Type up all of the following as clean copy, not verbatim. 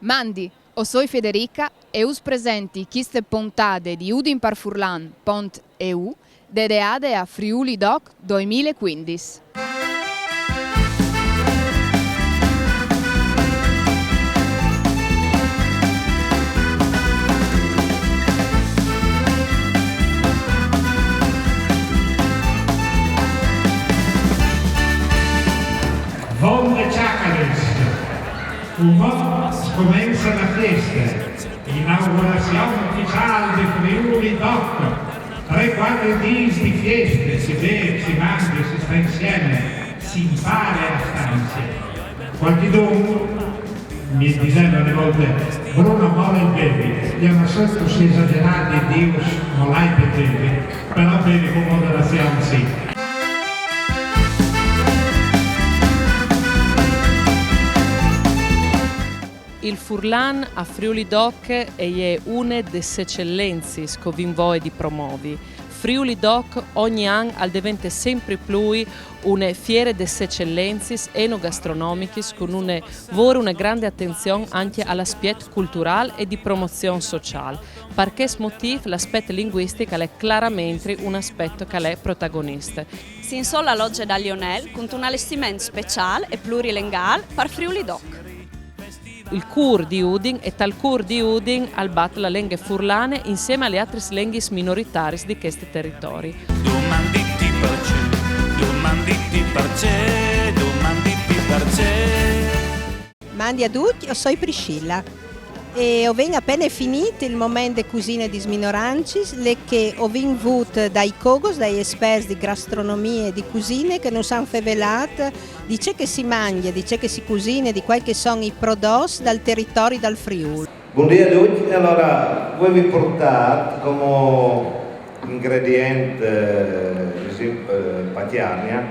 Mandi, o soy Federica e us presenti queste puntate di Udin par Furlan.eu dedicate a Friuli Doc 2015. Vonde Ciacares, comienza la fiesta, inaugurazione ufficiale di Friuli Doc. 3-4 giorni di fieste, si beve, si mangia, si sta insieme, si impara a stare insieme. Qualcuno mi diceva alle volte, Bruno vuole il bevi, gli hanno sempre si esagerati, Dio non l'hai per bevi, però bevi con moderazione sì. Il Furlan a Friuli Doc è una delle eccellenze che vi vuoi di promuovi. Friuli Doc ogni anno diventa sempre più una fiera delle eccellenze enogastronomiche con una grande attenzione anche all'aspetto culturale e di promozione sociale. Per questo motivo l'aspetto linguistico è chiaramente un aspetto che è protagonista. Si insola l'oggi da Lionel con un allestimento speciale e plurilinguale per Friuli Doc. Il cur di Udin e tal cur di Udin al bat la lingua furlane insieme alle altre lingue minoritarie di questi territori. Domanditi per c'è. Mandi a tutti, io sono Priscilla e ho appena finito il momento di cucine di sminoranci che ho avuto dai cogos, dai esperti di gastronomia e di cucine che non sanno fevelate di ciò che si mangia, di ciò che si cucina, di quali sono i prodotti dal territorio dal Friuli. Buongiorno a tutti, allora voi vi portate come ingrediente patiarnia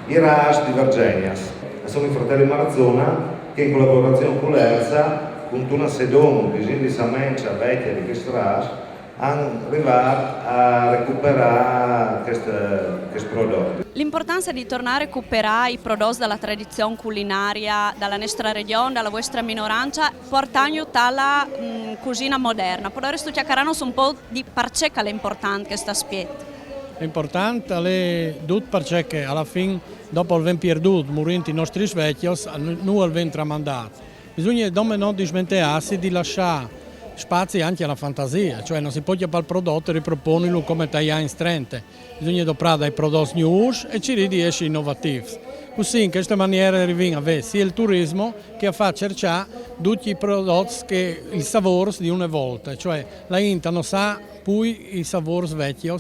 i ras di Vergenias. Sono i fratelli Marzona che in collaborazione con l'ERSA con una sedona di Samencia vecchia di questo ras hanno arrivato a recuperare questi prodotti. L'importanza di tornare a recuperare i prodotti dalla tradizione culinaria dalla nostra regione, dalla vostra minoranza, portando alla cucina moderna. Però sto chiacchierando un po' di perché è importante questo aspetto. È importante perché alla fine, dopo aver perduto i nostri vecchi, noi abbiamo tramandato. Bisogna non dimenticare di lasciare spazi anche alla fantasia, cioè non si può chiamare il prodotto e riproporlo come tagliare in strente. Bisogna doprare dai prodotti nuovi e ci riesce innovativi. Così in questa maniera arriviamo a avere sia il turismo che a far cercare tutti i prodotti che il sapore di una volta, cioè la gente non sa poi i sapori vecchi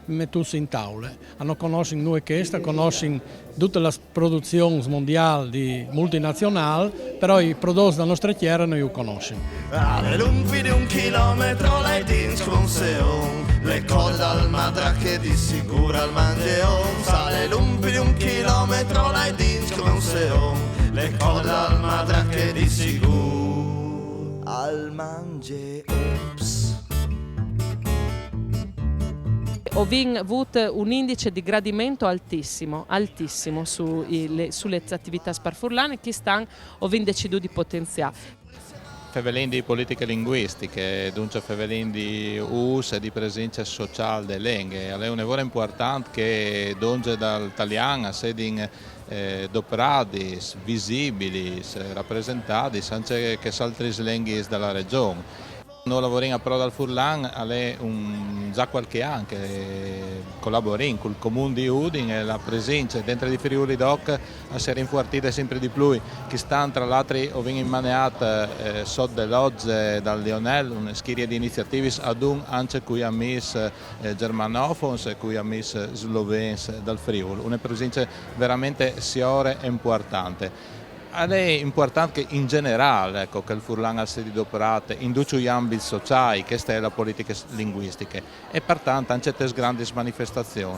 messi in tavola. Non conoscono noi questo, conoscono tutte le produzioni mondiali multinazionali, però i prodotti della nostra terra non li conoscono. Alle lunghi di 1 chilometro lei dins con seon, le code dal madra che di sicuro al mangeon. Alle lunghi di 1 chilometro lei dins con seon, le code dal madra che di sicuro al mangeon. Ho avuto un indice di gradimento altissimo sulle attività sparfurlane che stanno deciso di potenziare. Fevelin di politiche linguistiche, dunque fevelin di uso e di presenza sociale delle lingue. È un lavoro importante che dunque dall'italiano sedin doprati, visibili, rappresentati anche che altre lingue della regione. Noi lavoriamo a Pro dal Furlan è già qualche anno che collaboriamo con il comune di Udin e la presenza dentro di Friuli Doc a essere rinforzita sempre di più, che stanno tra l'altro immaneate sotto dell'oggi dal Lionel, una serie di iniziative ad anche cui ha messo germanofons e cui ha messo slovens dal Friuli, una presenza veramente siore e importante. Ed è importante che in generale che il Furlan sia adoperato in tutti gli ambiti sociali, questa è la politica linguistica, e pertanto anche queste grandi manifestazioni.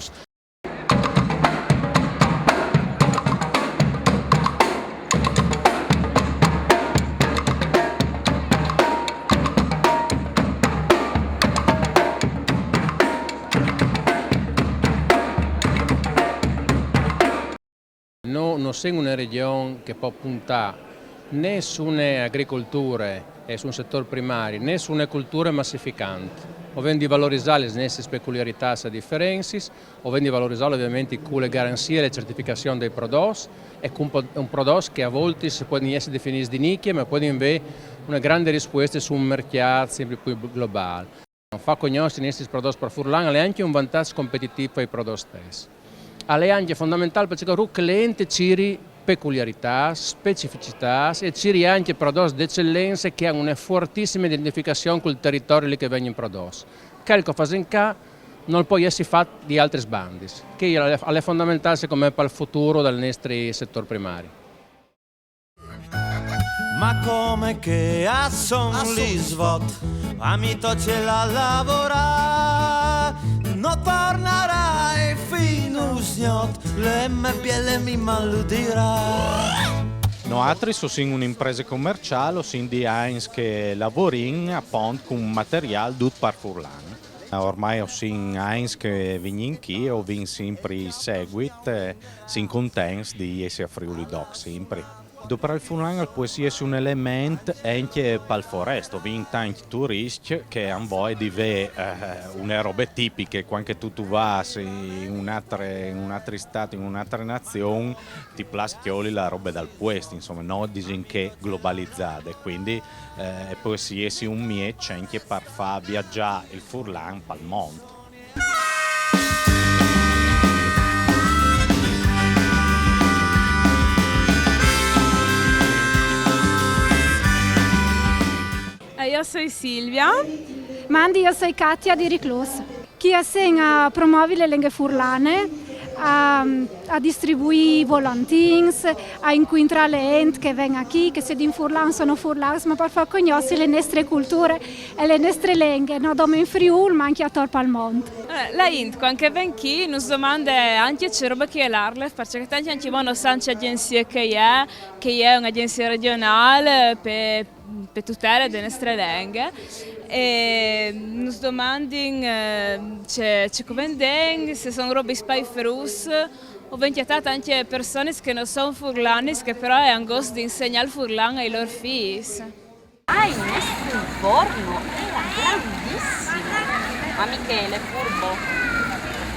Non siamo una regione che può puntare né su un'agricoltura sul settore primario, né sulle culture massificanti. Ovvero di valorizzare le nostre peculiarità e differenze, ovvero di valorizzare ovviamente le garanzie e le certificazioni dei prodotti, e un prodotto che a volte si può essere definito di nicchia, ma può avere una grande risposta su un mercato sempre più globale. Fa conoscere i nostri prodotti per Furlan è anche un vantaggio competitivo ai prodotti stessi. È anche fondamentale perché il cliente ci peculiarità, specificità e ci anche prodotti d'eccellenza che hanno una fortissima identificazione con il territorio che vengono prodotti. Quello fa in ca non può essere fatto di altri sbandi, che è fondamentale secondo me per il futuro del nostro settore primario. Ma come che a son li svot, a mi tocce la lavorare, non tornerai fino a le mie pielle mi malludirà. Noi sono un'impresa commerciale, siamo di Heinz che lavoriamo appunto con materiale tutto per Furlan. Ormai siamo Heinz che vengono qui e vengono sempre seguiti, siamo contenti di essere a Friuli Doc sempre. Dopo il Furlan può essere un elemento anche per il foresta, vengono tanti turisti che hanno voglia di vedere una roba tipica, quando tu vai in un altro stato, in un'altra nazione, ti plastioli la roba dal puesto, insomma, non dicono che globalizzate, quindi può essere un mieccio anche per far viaggiare il Furlan per il mondo. Io sono Silvia. Mandi, io sono Katia di Riclus. Chi assegna promuove le lingue furlane, a distribuire volantins, a incontrare le enti che vengono qui, che se di Furlan sono furlans, ma per far conoscere le nostre culture e le nostre lingue, non solo in Friuli ma anche a Torpa al mondo. La int, quando vengono qui, ci domanda anche c'è roba che è l'Arlef, perché tanti anche non sanno c'è che è un'agenzia regionale per tutela delle nostre lingue. E ci domandano c'è come se sono robe spaiferus o vengono anche persone che non sono furlani che però hanno gosto di insegnare il furlan ai loro figli. Il nostro forno era grandissimo, ma Michele furbo.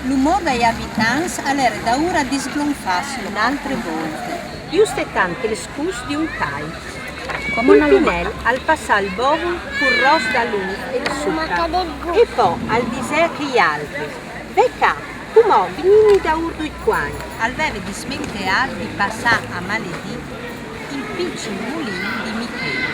L'umore degli abitanti era da ora di sgonfarsi altre volte. Giusto e tante le scuse di un tai. Come un pinel al passare il bovo con ros da lui e il succa e poi al disè che gli altri becca come venini da urdo i quani al veve di smentear di passare a maledì il piccolo mulino di Michele.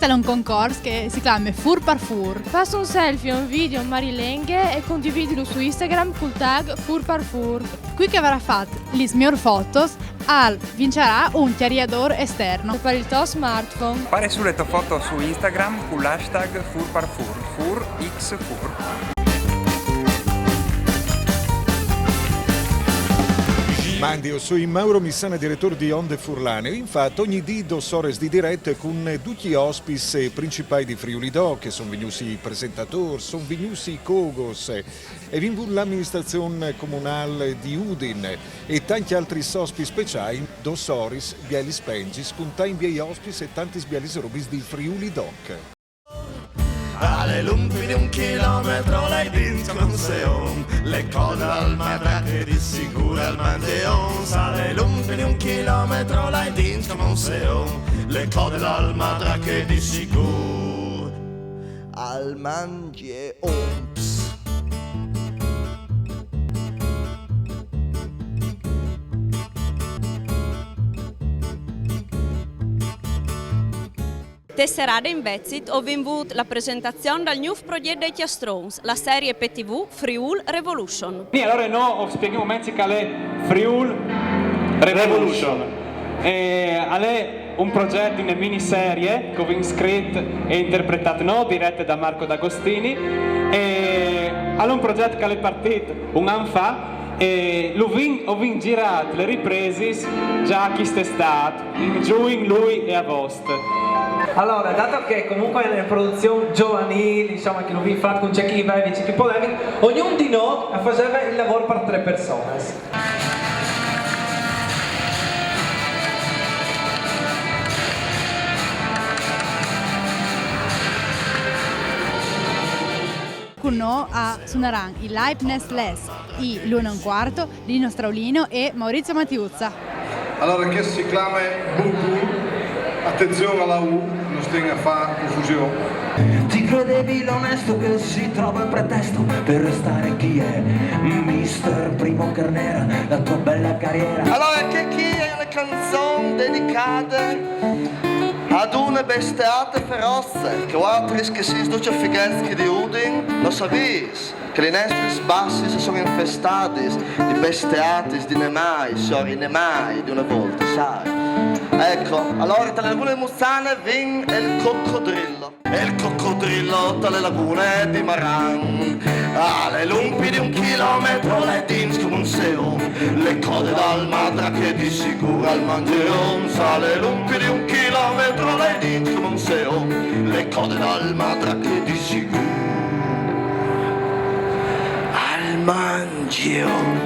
Questo è un concorso che si chiama Fur par Fur. Fai un selfie, un video, un marilenghe e condividilo su Instagram col tag Fur par Fur. Qui che verrà fatto le migliori foto, vincerà un chiariador esterno per il tuo smartphone. Fare sulle tue foto su Instagram con l'hashtag Fur par Fur, FurXFur. Mandi, io sono Mauro Missana, direttore di Onde Furlane. Infatti ogni dì do sores di dirette con tutti gli ospiti principali di Friuli Doc, che sono venuti i presentatori, sono venuti i cogos, e vengono l'amministrazione comunale di Udin e tanti altri ospiti speciali, do soris, bieli spengis, con tanti bieli ospiti e tanti bieli robis di Friuli Doc. Alle lumpi di 1 chilometro lei dins come un seon, le cose al mare che di sicuro al mangeon. Alle lumpi di 1 chilometro lei dins come un seon, le cose al mare che di sicuro al mangeon. Tesserade in Bezzit ho vinto la presentazione del nuovo progetto dei Chiastrons, la serie PTV Friul Revolution. E allora noi spieghiamo meglio che è Friul Revolution. È un progetto in miniserie che viene scritto e interpretato diretto da Marco D'Agostini. È un progetto che è partito un anno fa e ho girato le riprese già quest'estate, in giugno, lui e agosto. Allora, dato che comunque nelle produzioni giovanili, insomma, che non vi fate con cecchi vecchi, cecchi polemici, ognuno di noi faceva il lavoro per 3 persone. Con noi suoneranno i Leibniz Les, i Luna un quarto, Lino Straulino e Maurizio Mattiuzza. Allora, che si chiama Bubu, attenzione alla U, non stia a fare confusione. Ti credevi l'onesto che si trova il pretesto per restare chi è Mister Primo Carnera, la tua bella carriera. Allora, che chi è una canzone dedicata ad una bestiate feroce, che altri che si sduce fighetti di Udin, lo savis, che le nostre bassi sono infestati di bestiati, di nemai, sorry, nemai di una volta, sai? Ecco, allora tra le lagune muzzane vin il coccodrillo. E il coccodrillo tra le lagune di Maran. Le lumpi di 1 chilometro, le dins come un seo, le code dal madra che di sicuro al mangeon. Le lumpi di 1 chilometro, le dins come un seo, le code dal madra che di sicuro al mangeon.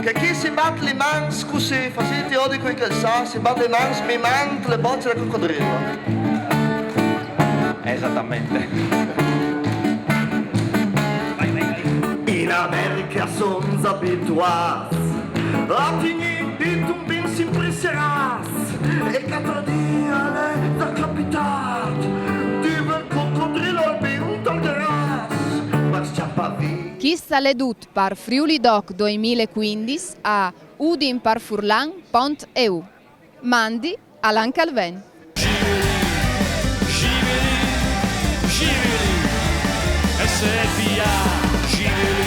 Che chi si batte le mans così, fa sì io dico che sa, si batte le mans, mi mant le bocce del coccodrillo. Esattamente. In America sono abituati a tenere di un bin sempre seras e 4 giorni da capitato di un coccodrillo al bin dal gas ma sciappa via. Chista le dut par Friuli Doc 2015 a udinparfurlan.eu. Mandi Alan Calven. SFA, Giveli,